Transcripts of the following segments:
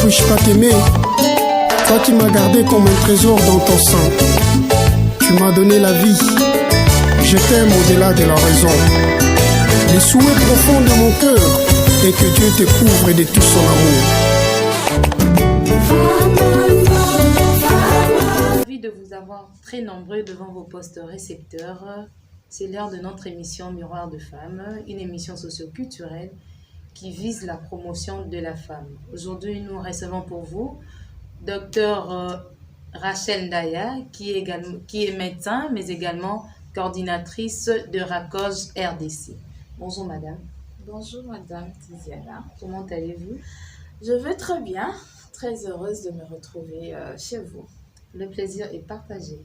puis-je pas t'aimer? Toi qui m'as gardé comme un trésor dans ton sein. Tu m'as donné la vie. Je t'aime au-delà de la raison. Les souhaits profonds de mon cœur est que Dieu te couvre de tout son amour. Ravi de vous avoir très nombreux devant vos postes récepteurs. C'est l'heure de notre émission Miroir de femmes, une émission socio-culturelle qui vise la promotion de la femme. Aujourd'hui, nous recevons pour vous Dr Rachel Ndaya, qui est médecin, mais également coordinatrice de RACOJ RDC. Bonjour madame. Bonjour Madame Tiziana. Comment allez-vous? Je vais très bien, très heureuse de me retrouver chez vous. Le plaisir est partagé.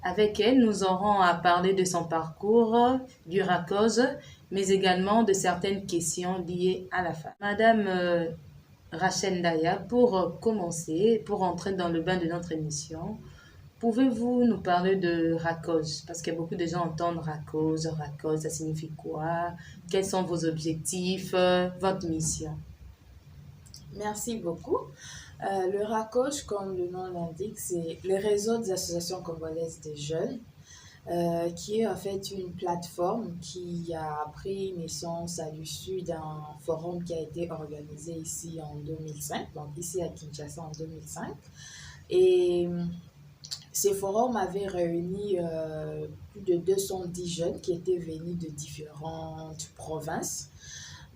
Avec elle, nous aurons à parler de son parcours, du RACOJ, mais également de certaines questions liées à la femme. Madame Rachel Ndaya, pour commencer, pour entrer dans le bain de notre émission, pouvez-vous nous parler de RACOJ? Parce que beaucoup de gens entendent RACOJ, ça signifie quoi? Quels sont vos objectifs, votre mission? Merci beaucoup. Le RACOJ, comme le nom l'indique, c'est le réseau des associations congolaises des jeunes, qui est en fait une plateforme qui a pris naissance à l'issue d'un forum qui a été organisé ici en 2005, donc ici à Kinshasa en 2005. Et ces forums avaient réuni plus de 210 jeunes qui étaient venus de différentes provinces,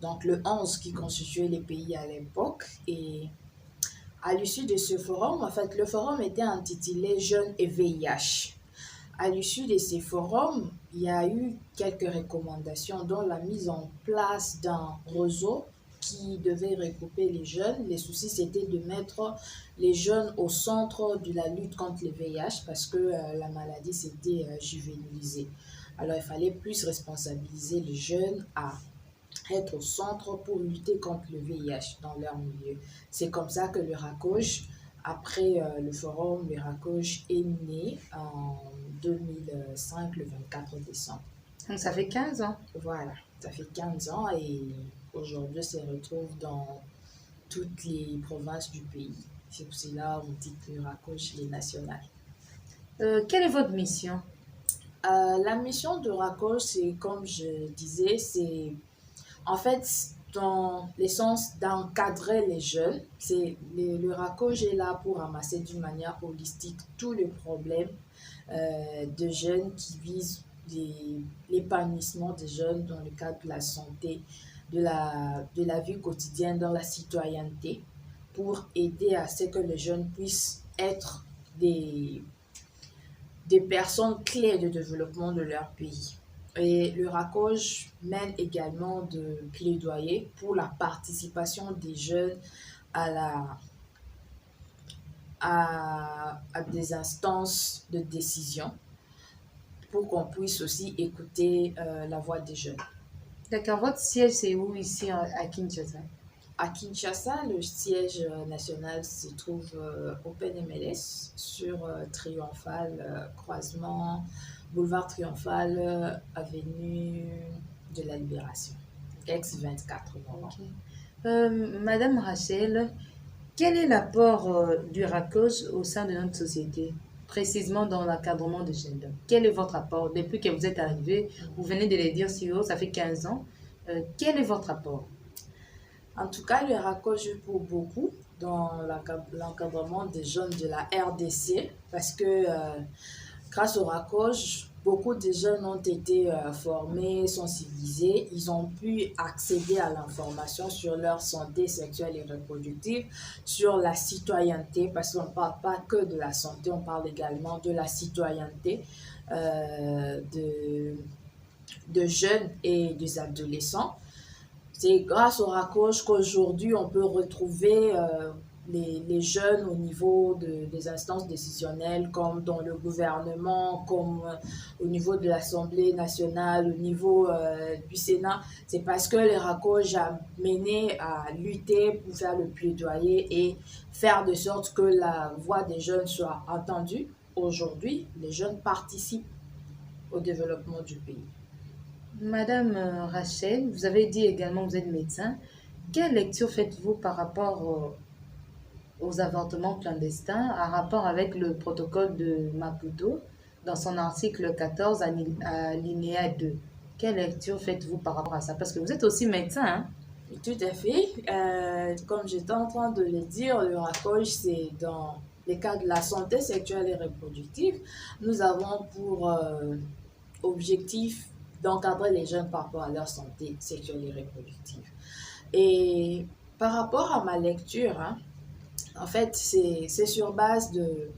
donc le 11 qui constituait les pays à l'époque. Et à l'issue de ce forum, en fait, le forum était intitulé Jeunes et VIH. À l'issue de ces forums, il y a eu quelques recommandations, dont la mise en place d'un réseau qui devait regrouper les jeunes. Les soucis, c'était de mettre les jeunes au centre de la lutte contre le VIH parce que la maladie s'était juvénilisée. Alors, il fallait plus responsabiliser les jeunes à être au centre pour lutter contre le VIH dans leur milieu. C'est comme ça que le RACOJ, après le forum, le RACOJ est né en 2005, le 24 décembre. Donc ça fait 15 ans. Voilà, ça fait 15 ans et aujourd'hui, se retrouve dans toutes les provinces du pays. C'est pour cela qu'on dit que le RACOJ est national. Quelle est votre mission? La mission de RACOJ, c'est comme je disais, c'est en fait dans l'essence d'encadrer les jeunes. Le RACOJ est là pour ramasser d'une manière holistique tous les problèmes de jeunes qui visent l'épanouissement des jeunes dans le cadre de la santé, de la vie quotidienne, dans la citoyenneté, pour aider à ce que les jeunes puissent être des personnes clés de développement de leur pays. Et le RACOJ mène également de plaidoyer pour la participation des jeunes à des instances de décision pour qu'on puisse aussi écouter la voix des jeunes. D'accord, votre siège c'est où ici à Kinshasa? À Kinshasa, le siège national se trouve au PNMLS sur Triomphal, croisement boulevard Triomphal, avenue de la Libération, ex-24 novembre. Okay. Madame Rachel, quel est l'apport du RACOJ au sein de notre société, précisément dans l'encadrement de jeunes? Quel est votre apport? Depuis que vous êtes arrivé, vous venez de le dire si haut, ça fait 15 ans. Quel est votre apport? En tout cas, le RACOJ joue pour beaucoup dans l'encadrement des jeunes de la RDC parce que grâce au RACOJ, beaucoup de jeunes ont été formés, sensibilisés. Ils ont pu accéder à l'information sur leur santé sexuelle et reproductive, sur la citoyenneté, parce qu'on ne parle pas que de la santé, on parle également de la citoyenneté de jeunes et des adolescents. C'est grâce au RACOJ qu'aujourd'hui, on peut retrouver les jeunes au niveau des instances décisionnelles, comme dans le gouvernement, comme au niveau de l'Assemblée nationale, au niveau du Sénat. C'est parce que le RACOJ a mené à lutter pour faire le plaidoyer et faire de sorte que la voix des jeunes soit entendue. Aujourd'hui, les jeunes participent au développement du pays. Madame Rachel, vous avez dit également que vous êtes médecin. Quelle lecture faites-vous par rapport aux avortements clandestins a rapport avec le protocole de Maputo dans son article 14 alinéa 2. Quelle lecture faites-vous par rapport à ça? Parce que vous êtes aussi médecin, hein? Tout à fait. Comme j'étais en train de le dire, le RACOJ, c'est dans les cas de la santé sexuelle et reproductive. Nous avons pour objectif d'encadrer les jeunes par rapport à leur santé sexuelle et reproductive. Et par rapport à ma lecture, hein, en fait, c'est sur base de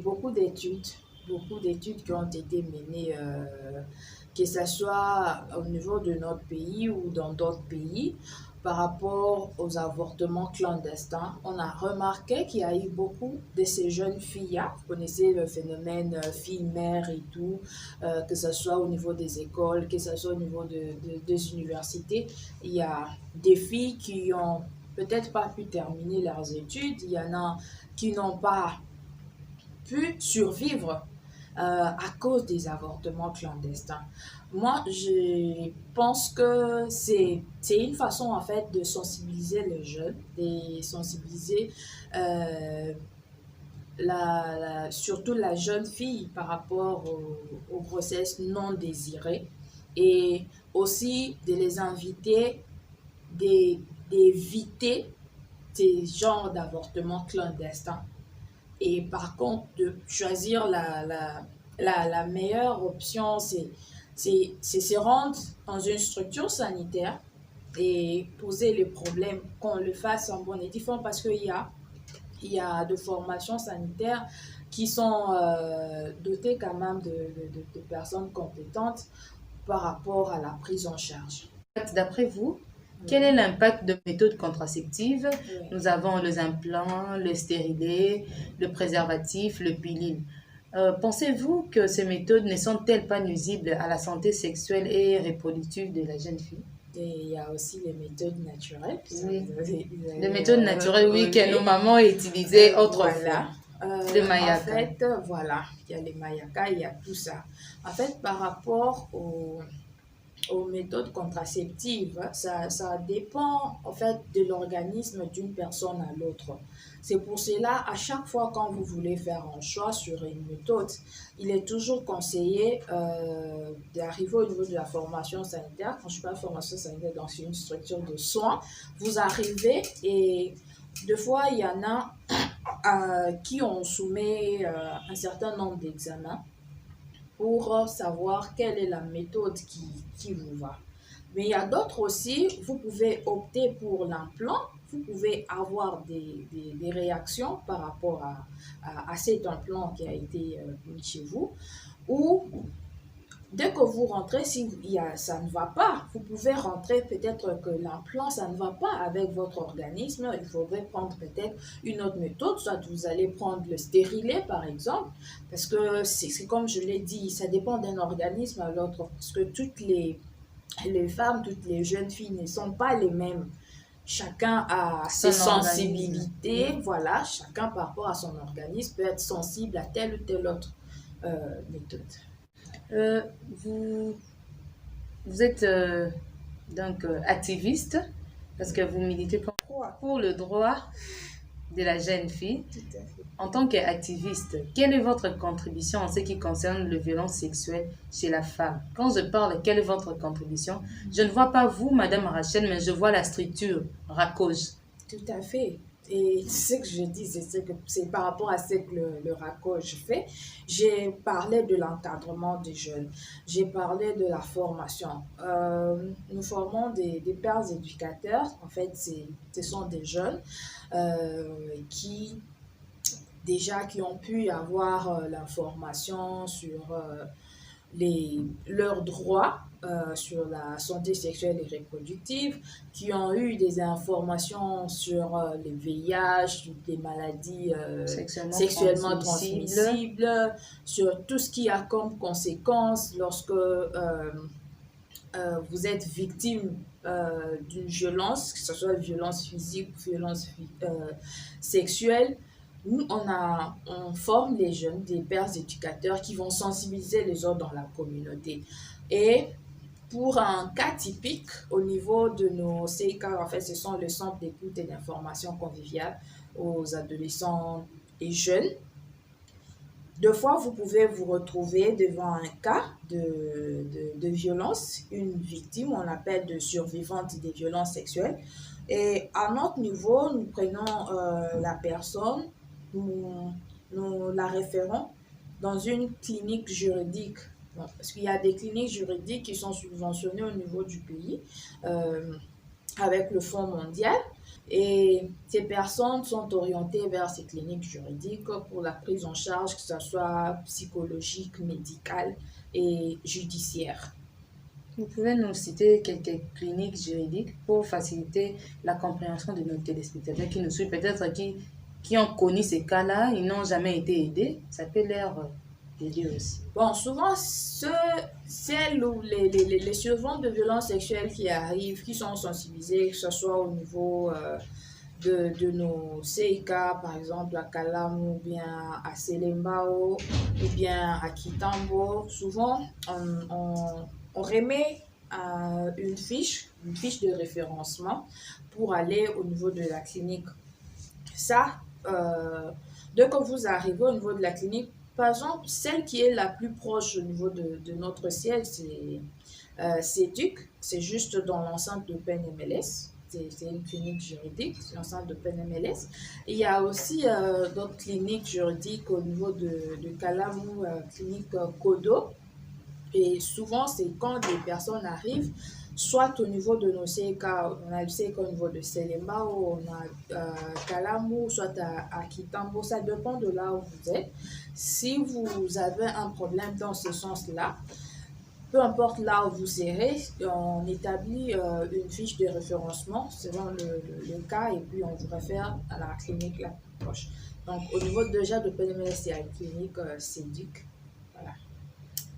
beaucoup d'études qui ont été menées, que ce soit au niveau de notre pays ou dans d'autres pays, par rapport aux avortements clandestins. On a remarqué qu'il y a eu beaucoup de ces jeunes filles, hein, vous connaissez le phénomène fille-mère et tout, que ce soit au niveau des écoles, que ce soit au niveau des universités. Il y a des filles qui ont peut-être pas pu terminer leurs études, il y en a qui n'ont pas pu survivre à cause des avortements clandestins. Moi, je pense que c'est une façon en fait de sensibiliser les jeunes, de sensibiliser surtout la jeune fille par rapport aux grossesses non désirées et aussi de les inviter d'éviter ces genres d'avortements clandestins et par contre de choisir la meilleure option, c'est se rendre dans une structure sanitaire et poser les problèmes, qu'on le fasse en bonne et due forme parce il y a de formations sanitaires qui sont dotées quand même de personnes compétentes par rapport à la prise en charge. D'après vous, quel est l'impact de méthodes contraceptives? Oui. Nous avons les implants, le stérilet, le préservatif, le pilule. Pensez-vous que ces méthodes ne sont-elles pas nuisibles à la santé sexuelle et reproductive de la jeune fille? Et il y a aussi les méthodes naturelles. Oui. Vous avez- Les méthodes naturelles, oui, que nos oui. mamans utilisaient autrefois. Voilà. Le mayaka. En fait, voilà, il y a les mayakas, il y a tout ça. En fait, par rapport aux méthodes contraceptives, ça dépend en fait de l'organisme d'une personne à l'autre. C'est pour cela, à chaque fois quand vous voulez faire un choix sur une méthode, il est toujours conseillé d'arriver au niveau de la formation sanitaire. Quand je parle de formation sanitaire, donc c'est une structure de soins, vous arrivez et deux fois, il y en a qui on soumet un certain nombre d'examens pour savoir quelle est la méthode qui vous va. Mais il y a d'autres aussi, vous pouvez opter pour l'implant, vous pouvez avoir des réactions par rapport à cet implant qui a été mis chez vous, ou dès que vous rentrez, si ça ne va pas, vous pouvez rentrer peut-être que l'implant, ça ne va pas avec votre organisme. Il faudrait prendre peut-être une autre méthode, soit vous allez prendre le stérilet par exemple, parce que c'est comme je l'ai dit, ça dépend d'un organisme à l'autre, parce que toutes les femmes, toutes les jeunes filles ne sont pas les mêmes. Chacun a ses sensibilités, voilà, chacun par rapport à son organisme peut être sensible à telle ou telle autre méthode. Vous êtes donc activiste parce que vous militez pour le droit de la jeune fille. Tout à fait. En tant qu'activiste, quelle est votre contribution en ce qui concerne les violences sexuelles chez la femme? Quand je parle, quelle est votre contribution? Je ne vois pas vous, Madame Rachel, mais je vois la structure RACOJ. Tout à fait. Et ce que je dis, c'est par rapport à ce que le RACOJ fait. J'ai parlé de l'encadrement des jeunes. J'ai parlé de la formation. Nous formons des pères éducateurs. En fait, ce sont des jeunes qui ont pu avoir l'information sur leurs droits sur la santé sexuelle et reproductive, qui ont eu des informations sur les VIH, les maladies sexuellement transmissibles, sur tout ce qui a comme conséquence lorsque vous êtes victime d'une violence, que ce soit violence physique ou violence sexuelle. Nous, on forme les jeunes, des pères éducateurs qui vont sensibiliser les autres dans la communauté. Et pour un cas typique, au niveau de nos CIK, en fait, ce sont le centre d'écoute et d'information conviviale, aux adolescents et jeunes. Deux fois, vous pouvez vous retrouver devant un cas de violence, une victime, on l'appelle de survivante des violences sexuelles. Et à notre niveau, nous prenons la personne, nous la référons dans une clinique juridique. Bon, parce qu'il y a des cliniques juridiques qui sont subventionnées au niveau du pays avec le Fonds mondial. Et ces personnes sont orientées vers ces cliniques juridiques pour la prise en charge, que ce soit psychologique, médicale et judiciaire. Vous pouvez nous citer quelques cliniques juridiques pour faciliter la compréhension de nos téléspectateurs qui nous suivent, peut-être qui ont connu ces cas-là, ils n'ont jamais été aidés. Ça peut leur aider aussi. Bon, souvent, celles ou les survivantes de violences sexuelles qui arrivent, qui sont sensibilisées, que ce soit au niveau de nos CIK, par exemple à Kalamu, ou bien à Selembao, ou bien à Kitambo, souvent, on remet une fiche de référencement pour aller au niveau de la clinique. Ça, dès que vous arrivez au niveau de la clinique, par exemple, celle qui est la plus proche au niveau de notre siège, c'est DUC, c'est juste dans l'enceinte de PNMLS. C'est une clinique juridique, c'est l'enceinte de PNMLS. Et il y a aussi d'autres cliniques juridiques au niveau de Kalamu, clinique Kodo. Et souvent, c'est quand des personnes arrivent, soit au niveau de nos CK, on a le CK au niveau de Selemba, ou on a Kalamu, soit à Kitambo, ça dépend de là où vous êtes. Si vous avez un problème dans ce sens-là, peu importe là où vous serez, on établit une fiche de référencement selon le cas et puis on vous réfère à la clinique la plus proche. Donc, au niveau déjà de PNMS, il y a une clinique CEDUC. Voilà.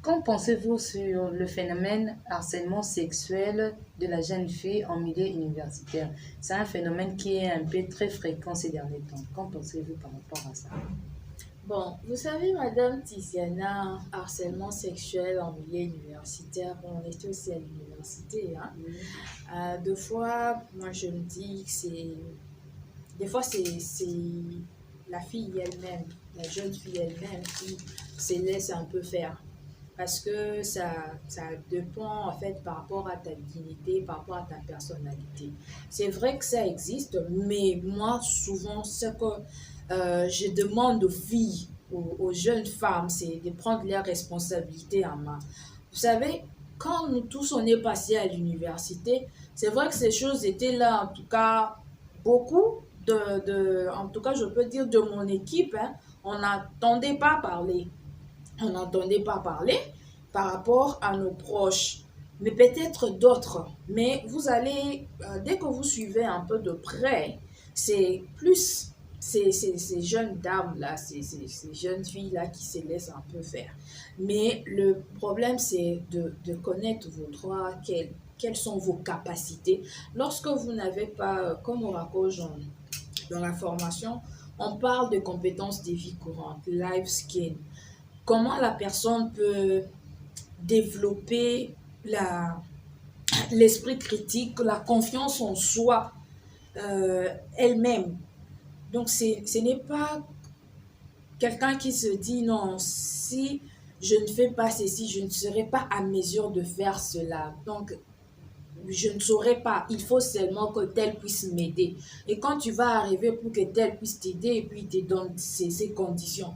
Qu'en pensez-vous sur le phénomène harcèlement sexuel de la jeune fille en milieu universitaire? C'est un phénomène qui est un peu très fréquent ces derniers temps. Qu'en pensez-vous par rapport à ça? Bon, vous savez, Madame Tiziana, harcèlement sexuel en milieu universitaire, on était aussi à l'université, hein. Deux fois, moi je me dis que des fois c'est la fille elle-même, la jeune fille elle-même qui se laisse un peu faire. Parce que ça dépend en fait par rapport à ta dignité, par rapport à ta personnalité. C'est vrai que ça existe, mais moi souvent ce que je demande aux filles, aux jeunes femmes, c'est de prendre leurs responsabilités en main. Vous savez, quand nous tous on est passés à l'université, c'est vrai que ces choses étaient là, en tout cas beaucoup en tout cas je peux dire de mon équipe, hein, on n'entendait pas parler. On n'entendait pas parler par rapport à nos proches, mais peut-être d'autres. Mais vous allez, dès que vous suivez un peu de près, c'est plus ces jeunes dames-là, ces jeunes filles-là qui se laissent un peu faire. Mais le problème, c'est de connaître vos droits, quelles sont vos capacités. Lorsque vous n'avez pas, comme on raconte dans la formation, on parle de compétences de vie courante, life skill. Comment la personne peut développer l'esprit critique, la confiance en soi elle-même. Donc, ce n'est pas quelqu'un qui se dit non, si je ne fais pas ceci, je ne serai pas à mesure de faire cela. Donc, je ne saurais pas, il faut seulement que tel puisse m'aider. Et quand tu vas arriver pour que tel puisse t'aider et puis te donne ces conditions,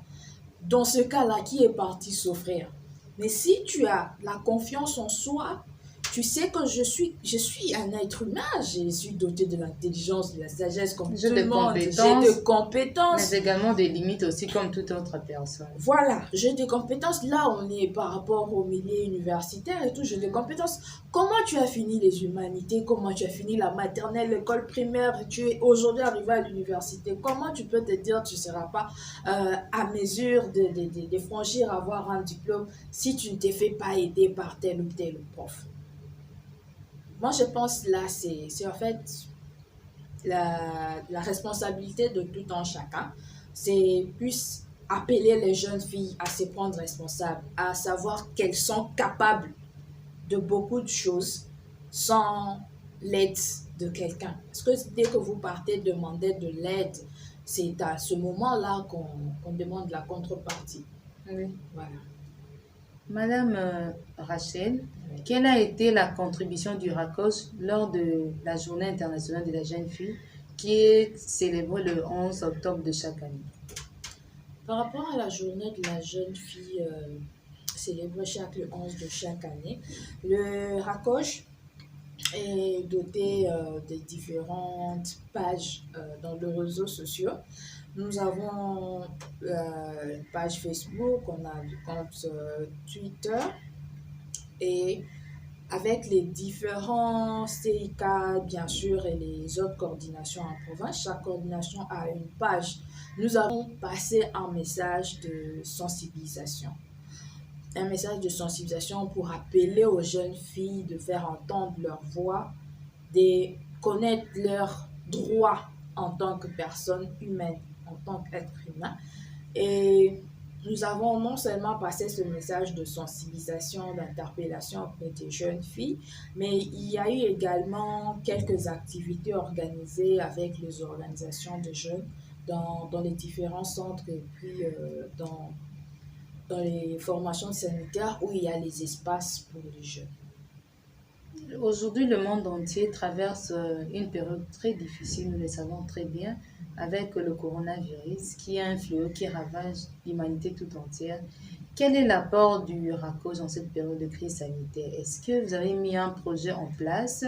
dans ce cas-là, qui est parti souffrir? Mais si tu as la confiance en soi, tu sais que je suis un être humain, je suis doté de l'intelligence, de la sagesse comme tout le monde. J'ai des compétences. Mais également des limites aussi comme toute autre personne. Voilà, j'ai des compétences. Là, on est par rapport au milieu universitaire et tout, j'ai des compétences. Comment tu as fini les humanités? Comment tu as fini la maternelle, l'école primaire? Tu es aujourd'hui arrivé à l'université. Comment tu peux te dire que tu ne seras pas à mesure de franchir, avoir un diplôme si tu ne t'es fait pas aider par tel ou tel prof? Moi, je pense là, c'est en fait la responsabilité de tout un chacun. C'est plus appeler les jeunes filles à se prendre responsables, à savoir qu'elles sont capables de beaucoup de choses sans l'aide de quelqu'un. Parce que dès que vous partez demander de l'aide c'est à ce moment-là qu'on demande la contrepartie. Oui. Voilà. Madame Rachel, Oui. quelle a été la contribution du RACOS lors de la Journée internationale de la jeune fille qui est célébrée le 11 octobre de chaque année? Par rapport à la journée de la jeune fille célébrée le 11 de chaque année, le RACOJ est doté de différentes pages dans les réseaux sociaux. Nous avons une page Facebook, on a du compte Twitter et avec les différents CIK, bien sûr, et les autres coordinations en province, chaque coordination a une page. Nous avons passé un message de sensibilisation. Un message de sensibilisation pour appeler aux jeunes filles de faire entendre leur voix, de connaître leurs droits en tant que personne humaine, en tant qu'être humain. Et nous avons non seulement passé ce message de sensibilisation, d'interpellation auprès des jeunes filles, mais il y a eu également quelques activités organisées avec les organisations de jeunes dans les différents centres et puis dans les formations sanitaires où il y a les espaces pour les jeunes. Aujourd'hui, le monde entier traverse une période très difficile, nous le savons très bien, avec le coronavirus qui a un fléau qui ravage l'humanité tout entière. Quel est l'apport du RACOJ dans cette période de crise sanitaire? Est-ce que vous avez mis un projet en place?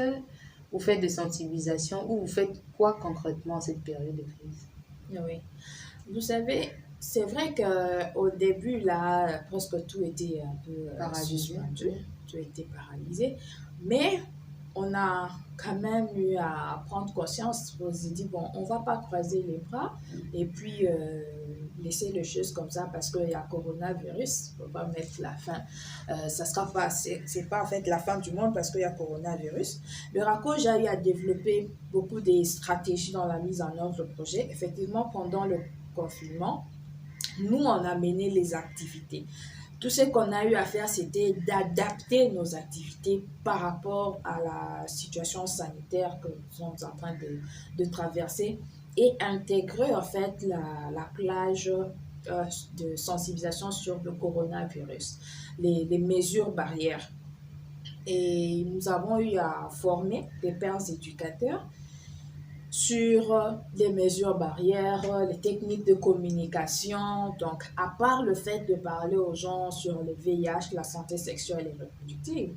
Vous faites des sensibilisations ou vous faites quoi concrètement en cette période de crise? Oui. Vous savez, c'est vrai qu'au début, là, presque tout était un peu Paralysé. suspendu, tout était paralysé, mais on a quand même eu à prendre conscience. On s'est dit, bon, on ne va pas croiser les bras et puis laisser les choses comme ça parce qu'il y a coronavirus, on va mettre la fin. Ça sera pas, c'est pas en fait la fin du monde parce qu'il y a coronavirus. Le RACOJ a eu à développer beaucoup de stratégies dans la mise en œuvre du projet. Effectivement, pendant le confinement, nous, on a mené les activités. Tout ce qu'on a eu à faire, c'était d'adapter nos activités par rapport à la situation sanitaire que nous sommes en train de traverser et intégrer en fait la plage de sensibilisation sur le coronavirus, les mesures barrières. Et nous avons eu à former des pères éducateurs sur les mesures barrières, les techniques de communication. Donc, à part le fait de parler aux gens sur le VIH, la santé sexuelle et reproductive,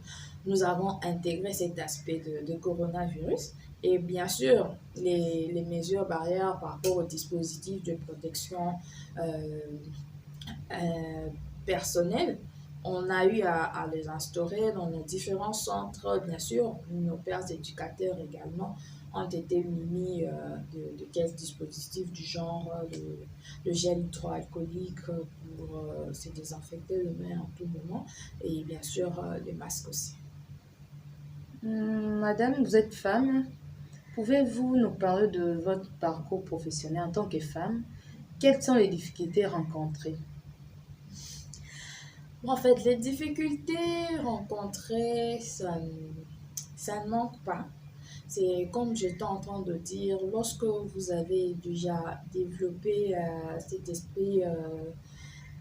nous avons intégré cet aspect de coronavirus. Et bien sûr, les mesures barrières par rapport aux dispositifs de protection personnelle, on a eu à les instaurer dans nos différents centres. Bien sûr, nos pères éducateurs également ont été munis de quelques dispositifs du genre le gel hydroalcoolique pour se désinfecter les mains en tout moment et bien sûr les masques aussi. Madame, vous êtes femme. Pouvez-vous nous parler de votre parcours professionnel en tant que femme? Quelles sont les difficultés rencontrées? En fait, les difficultés rencontrées, ça ne manque pas. C'est comme j'étais en train de dire, lorsque vous avez déjà développé cet esprit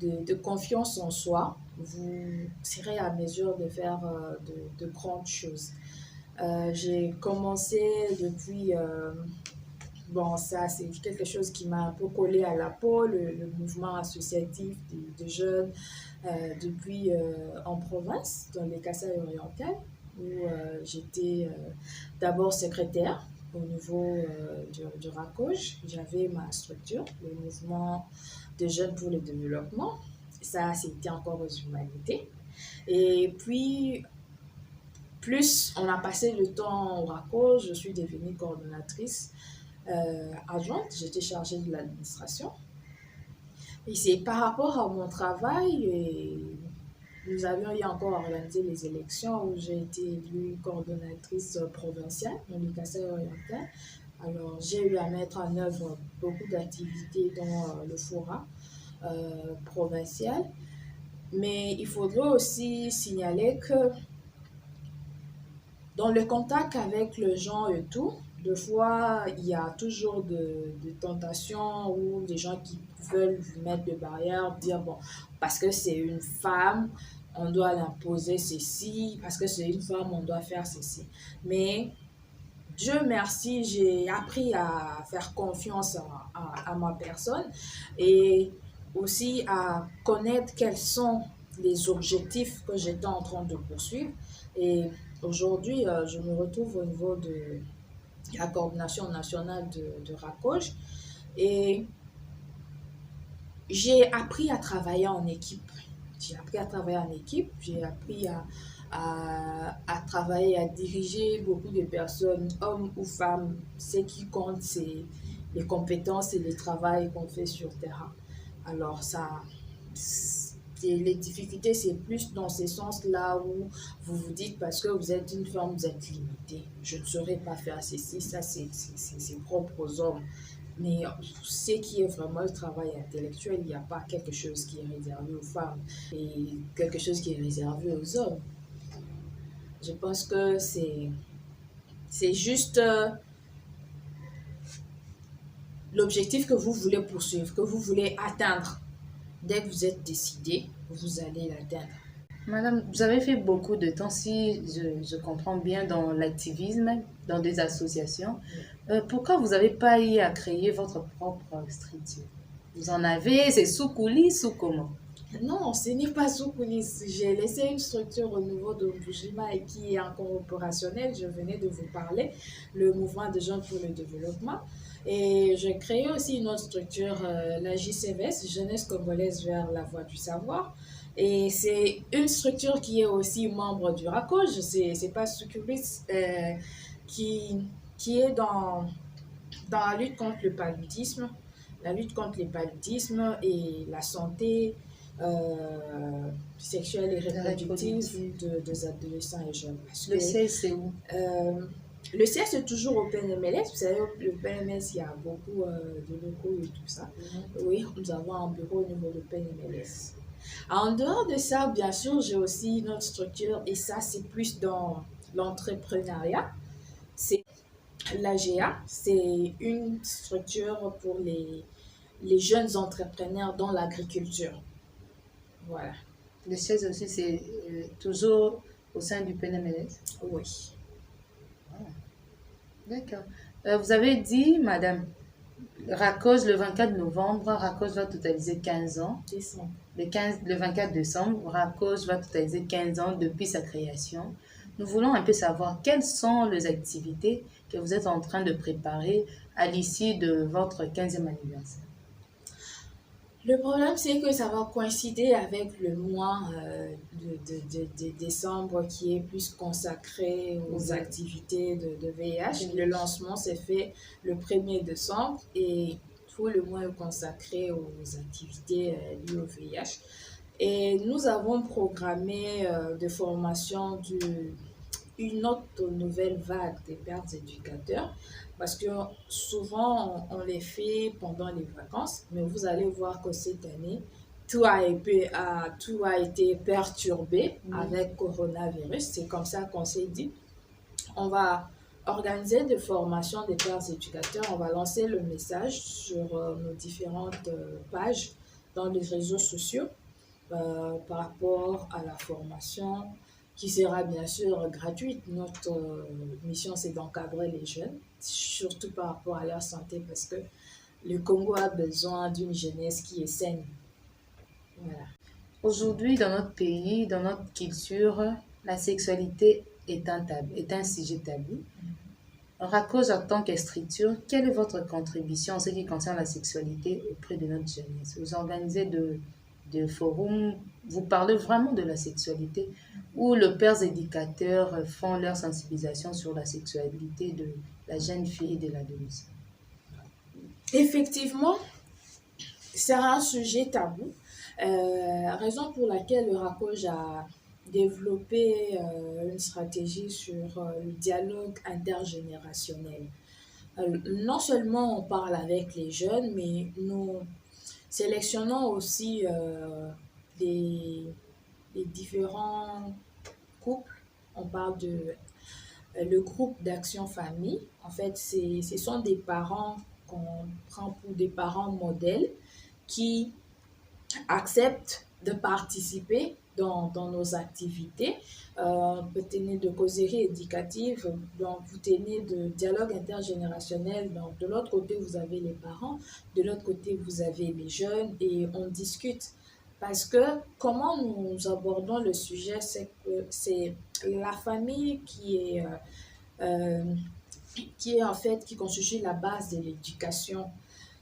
de confiance en soi, vous serez à mesure de faire de grandes choses. J'ai commencé depuis, bon, ça c'est quelque chose qui m'a un peu collé à la peau, le mouvement associatif de jeunes, depuis en province, dans les Kasaï orientales, où j'étais d'abord secrétaire au niveau du RACOJ. J'avais ma structure, le mouvement de jeunes pour le développement. Ça, c'était encore aux humanités. Et puis, plus on a passé le temps au RACOJ, je suis devenue coordonnatrice adjointe. J'étais chargée de l'administration. Et c'est par rapport à mon travail, et nous avions eu encore organisé les élections où j'ai été élue coordonnatrice provinciale dans le Kasaï oriental. Alors, j'ai eu à mettre en œuvre beaucoup d'activités dans le FORA provincial. Mais il faudrait aussi signaler que dans le contact avec les gens et tout, Deux fois, il y a toujours de tentations ou des gens qui veulent vous mettre des barrières, dire bon, parce que c'est une femme, on doit l'imposer ceci, parce que c'est une femme, on doit faire ceci. Mais Dieu merci, j'ai appris à faire confiance à ma personne et aussi à connaître quels sont les objectifs que j'étais en train de poursuivre. Et aujourd'hui, je me retrouve au niveau de la coordination nationale de RACOJ et j'ai appris à travailler en équipe. J'ai appris à travailler en équipe, j'ai appris à travailler, à diriger beaucoup de personnes, hommes ou femmes. Ce qui compte, c'est les compétences et le travail qu'on fait sur terrain. Alors, les difficultés, c'est plus dans ce sens-là où vous vous dites, parce que vous êtes une femme, vous êtes limité. Je ne saurais pas faire ceci, ça, c'est propre aux hommes. Mais ce qui est vraiment le travail intellectuel, il n'y a pas quelque chose qui est réservé aux femmes et quelque chose qui est réservé aux hommes. Je pense que c'est juste l'objectif que vous voulez poursuivre, que vous voulez atteindre. Dès que vous êtes décidé, vous allez l'atteindre. Madame, vous avez fait beaucoup de temps, si je comprends bien, dans l'activisme, dans des associations. Pourquoi vous n'avez pas eu à créer votre propre structure? Vous en avez, c'est sous coulisses ou comment? Non, ce n'est pas sous coulisses. J'ai laissé une structure au niveau de Mbujima et qui est encore opérationnelle. Je venais de vous parler, le mouvement de jeunes pour le développement. Et j'ai créé aussi une autre structure, la JCVS, Jeunesse congolaise vers la voie du savoir. Et c'est une structure qui est aussi membre du RACOJ. C'est pas Sucubis qui, qui est dans la lutte contre le paludisme, la lutte contre le paludisme et la santé sexuelle et reproductive des adolescents et jeunes. Parce Le que, siège, c'est où? le siège est toujours au PNMLS. Vous savez, le PNMLS, il y a beaucoup de locaux et tout ça. Oui, nous avons un bureau au niveau du PNMLS. En dehors de ça, bien sûr, j'ai aussi une autre structure et ça, c'est plus dans l'entrepreneuriat. C'est l'AGA, c'est une structure pour les jeunes entrepreneurs dans l'agriculture. Voilà, Le siège aussi, c'est toujours au sein du PNMLS. oui. D'accord. Vous avez dit, madame, RACOJ le 24 novembre, RACOJ va totaliser 15 ans. Décembre. Le 24 décembre, RACOJ va totaliser 15 ans depuis sa création. Nous voulons un peu savoir quelles sont les activités que vous êtes en train de préparer à l'issue de votre 15e anniversaire. Le problème, c'est que ça va coïncider avec le mois de décembre qui est plus consacré aux activités de VIH. Le lancement s'est fait le 1er décembre et tout le mois est consacré aux activités liées au VIH. Et nous avons programmé des formations une autre nouvelle vague des pères éducateurs parce que souvent on les fait pendant les vacances, mais vous allez voir que cette année, tout a été perturbé avec coronavirus. C'est comme ça qu'on s'est dit, on va organiser des formations des pères éducateurs, on va lancer le message sur nos différentes pages dans les réseaux sociaux par rapport à la formation qui sera bien sûr gratuite. Notre mission, c'est d'encadrer les jeunes, surtout par rapport à leur santé, parce que le Congo a besoin d'une jeunesse qui est saine. Voilà. Aujourd'hui, dans notre pays, dans notre culture, la sexualité est un sujet tabou. RACOJ, en tant que structure, quelle est votre contribution en ce qui concerne la sexualité auprès de notre jeunesse? Vous organisez de forums, vous parlez vraiment de la sexualité, où les pères éducateurs font leur sensibilisation sur la sexualité de la jeune fille et de l'adolescent. Effectivement, c'est un sujet tabou, raison pour laquelle le RACOJ a développé une stratégie sur le dialogue intergénérationnel. Non seulement on parle avec les jeunes, mais nous sélectionnons aussi les différents couples. On parle de le groupe d'action famille. En fait, ce sont des parents qu'on prend pour des parents modèles qui acceptent de participer dans nos activités. Vous tenez de causerie éducative, donc vous tenez de dialogue intergénérationnel. Donc de l'autre côté, vous avez les parents, de l'autre côté, vous avez les jeunes et on discute. Parce que comment nous abordons le sujet, c'est que c'est la famille euh, qui est en fait, qui constitue la base de l'éducation.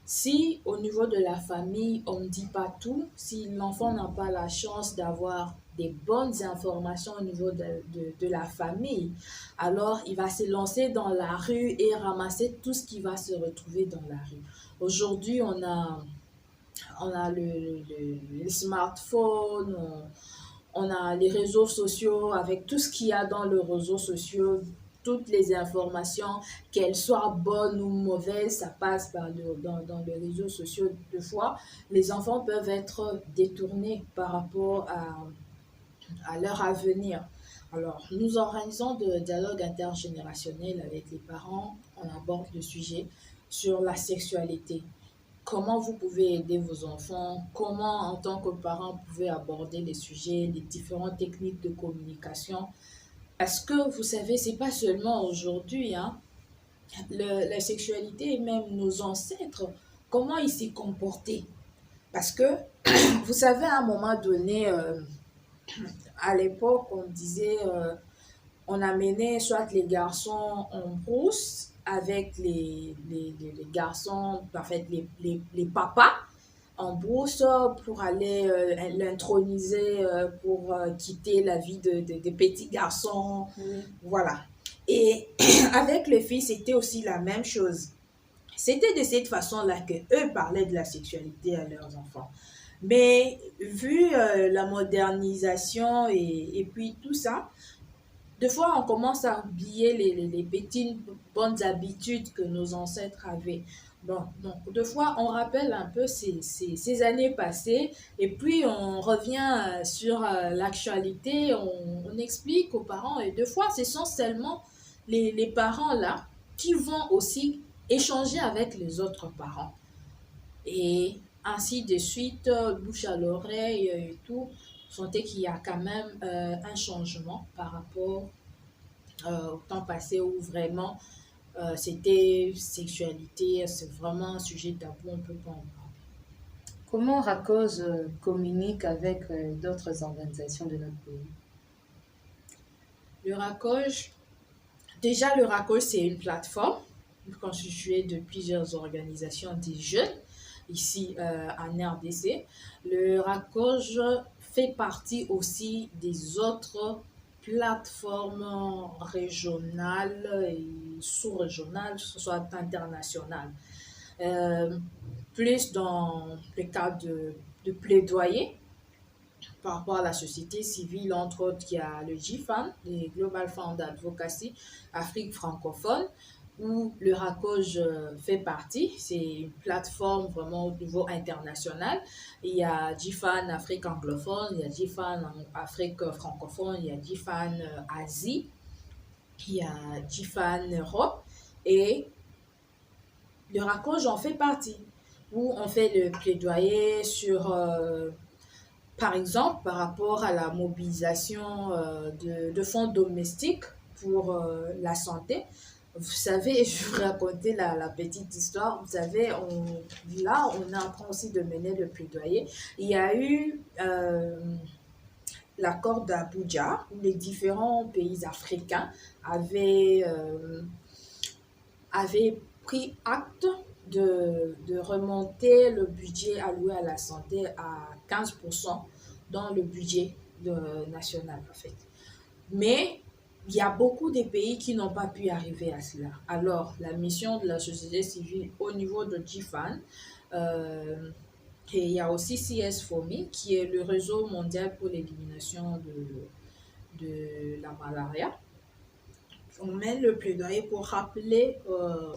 Si au niveau de la famille, on ne dit pas tout, si l'enfant n'a pas la chance d'avoir des bonnes informations au niveau de la famille, alors il va se lancer dans la rue et ramasser tout ce qui va se retrouver dans la rue. Aujourd'hui, on a le smartphone, on a les réseaux sociaux, avec tout ce qu'il y a dans les réseaux sociaux, toutes les informations, qu'elles soient bonnes ou mauvaises, ça passe dans les réseaux sociaux. Deux fois, les enfants peuvent être détournés par rapport à leur avenir. Alors, nous organisons de dialogues intergénérationnels avec les parents. On aborde le sujet sur la sexualité. Comment vous pouvez aider vos enfants, comment en tant que parent vous pouvez aborder les sujets, les différentes techniques de communication. Parce que vous savez, c'est pas seulement aujourd'hui, hein, la sexualité et même nos ancêtres, comment ils s'y comportaient. Parce que vous savez, à un moment donné, à l'époque, on disait, on amenait soit les garçons en brousse avec les garçons, en fait, les papas en brousse pour aller l'introniser, pour quitter la vie de petits garçons. Oui. Voilà. Et avec les filles, c'était aussi la même chose. C'était de cette façon-là que eux parlaient de la sexualité à leurs enfants. Mais vu la modernisation et puis tout ça, des fois, on commence à oublier les petites bonnes habitudes que nos ancêtres avaient. Bon, donc, des fois, on rappelle un peu ces années passées et puis on revient sur l'actualité, on explique aux parents et des fois, ce sont seulement les parents là qui vont aussi échanger avec les autres parents. Et ainsi de suite, bouche à l'oreille et tout, sentez qu'il y a quand même un changement par rapport au temps passé où vraiment c'était sexualité, c'est vraiment un sujet tabou, on ne peut pas en parler. Comment Racose communique avec d'autres organisations de notre pays? Le RACOJ, déjà le RACOJ c'est une plateforme constituée de plusieurs organisations des jeunes ici en RDC. Le RACOJ fait partie aussi des autres plateformes régionales et sous-régionales, soit internationales. Euh, Plus dans le cadre de plaidoyer par rapport à la société civile, entre autres, il y a le GFAN, le Global Fund Advocacy Afrique francophone, où le RACOJ fait partie. C'est une plateforme vraiment au niveau international. Il y a GFAN Afrique anglophone, il y a GFAN Afrique francophone, il y a GFAN Asie, il y a GFAN Europe et le RACOJ en fait partie, où on fait le plaidoyer sur par exemple, par rapport à la mobilisation de fonds domestiques pour la santé, vous savez, je vais vous raconter la petite histoire. Vous savez, là, on est en train aussi de mener le plaidoyer. Il y a eu l'accord d'Abuja où les différents pays africains avaient pris acte de remonter le budget alloué à la santé à 15% dans le budget national, en fait. Mais il y a beaucoup de pays qui n'ont pas pu arriver à cela. Alors, la mission de la société civile au niveau de GFAN, et il y a aussi CS4Me, qui est le réseau mondial pour l'élimination de la malaria. On met le plaidoyer pour rappeler le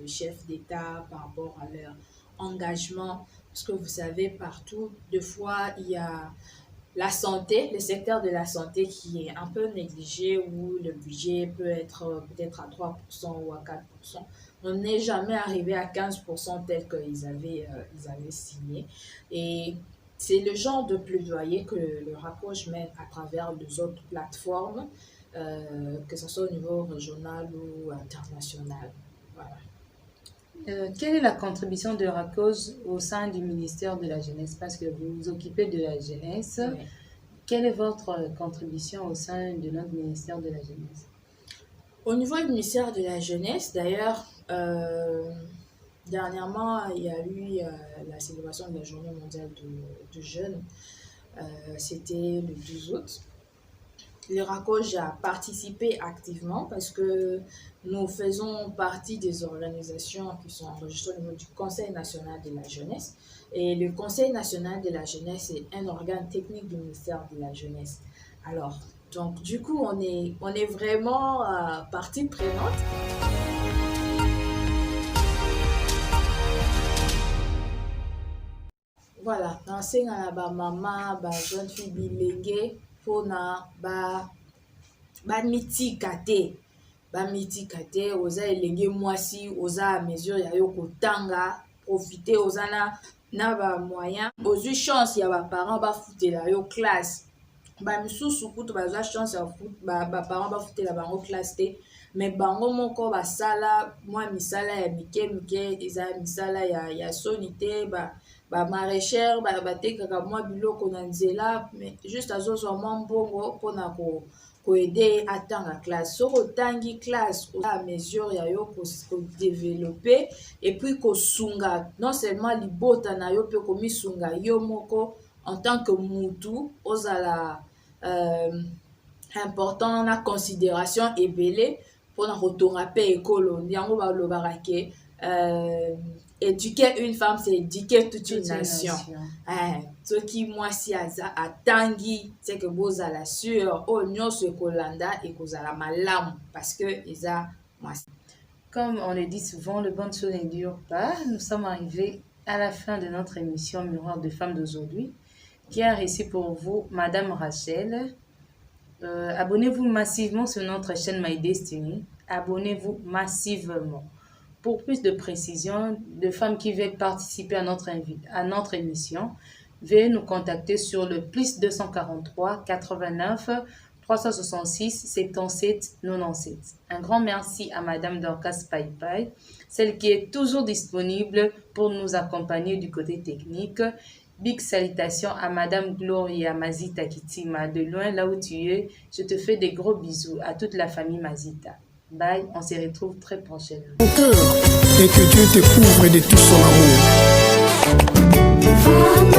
chef d'État par rapport à leur engagement, parce que vous savez, partout, des fois, il y a la santé, le secteur de la santé qui est un peu négligé, où le budget peut être peut-être à 3% ou à 4%. On n'est jamais arrivé à 15% tel ils avaient signé. Et c'est le genre de plaidoyer que le RACOJ mène à travers les autres plateformes, que ce soit au niveau régional ou international. Voilà. Quelle est la contribution de RACOJ au sein du ministère de la Jeunesse? Parce que vous vous occupez de la jeunesse. Oui. Quelle est votre contribution au sein de notre ministère de la Jeunesse? Au niveau du ministère de la Jeunesse, d'ailleurs, dernièrement, il y a eu la célébration de la Journée mondiale de jeunes. C'était le 12 août. Le RACOJ a participé activement parce que nous faisons partie des organisations qui sont enregistrées au niveau du Conseil national de la jeunesse. Et le Conseil national de la jeunesse est un organe technique du ministère de la jeunesse. Alors, donc du coup, on est vraiment partie prenante. Voilà, nasenga na mama, jeune fille bilingue, pona bamitika te oza elenge mwasi oza à mesure ya yo kotanga profiter oza na bamoyen ozwi chance ya baparent bafutela yo classe bamisusu kutu bazwa chance ya baparent bafutela bango classe te mais bango moko basala mwa misala ya mike eza misala ya soni te bamaraîchère batekaka mwa biloko na nzela mais juste azozwa mwa mbongo mpona koede atanga classe. Soki otangi classe oza à mesure ya yo kodévelopper et puis kosunga non seulement libota na yo mpe komisunga yo moko en tant que mutu ozala important na considération ebele mpona kotonga mpe ekolo yango balobaka ke éduquer une femme, c'est éduquer toute une nation. Ce qui moi si atangi, c'est que vous allez sur oignon ce kolanda et que vous allez malam parce que ils a moi. Comme on le dit souvent, le bonne chose ne dure pas. Nous sommes arrivés à la fin de notre émission Miroir de femmes d'aujourd'hui, qui a reçu pour vous Madame Rachel. Abonnez-vous massivement sur notre chaîne My Destiny. Abonnez-vous massivement. Pour plus de précisions, de femmes qui veulent participer à notre émission, veuillez nous contacter sur le +243 89 366 77 97. Un grand merci à Madame Dorcas Paipai, celle qui est toujours disponible pour nous accompagner du côté technique. Big salutations à Madame Gloria Mazita Kitima, de loin là où tu es. Je te fais des gros bisous à toute la famille Mazita. Bye, on se retrouve très prochainement. Ton cœur et que Dieu te couvre de tout son amour.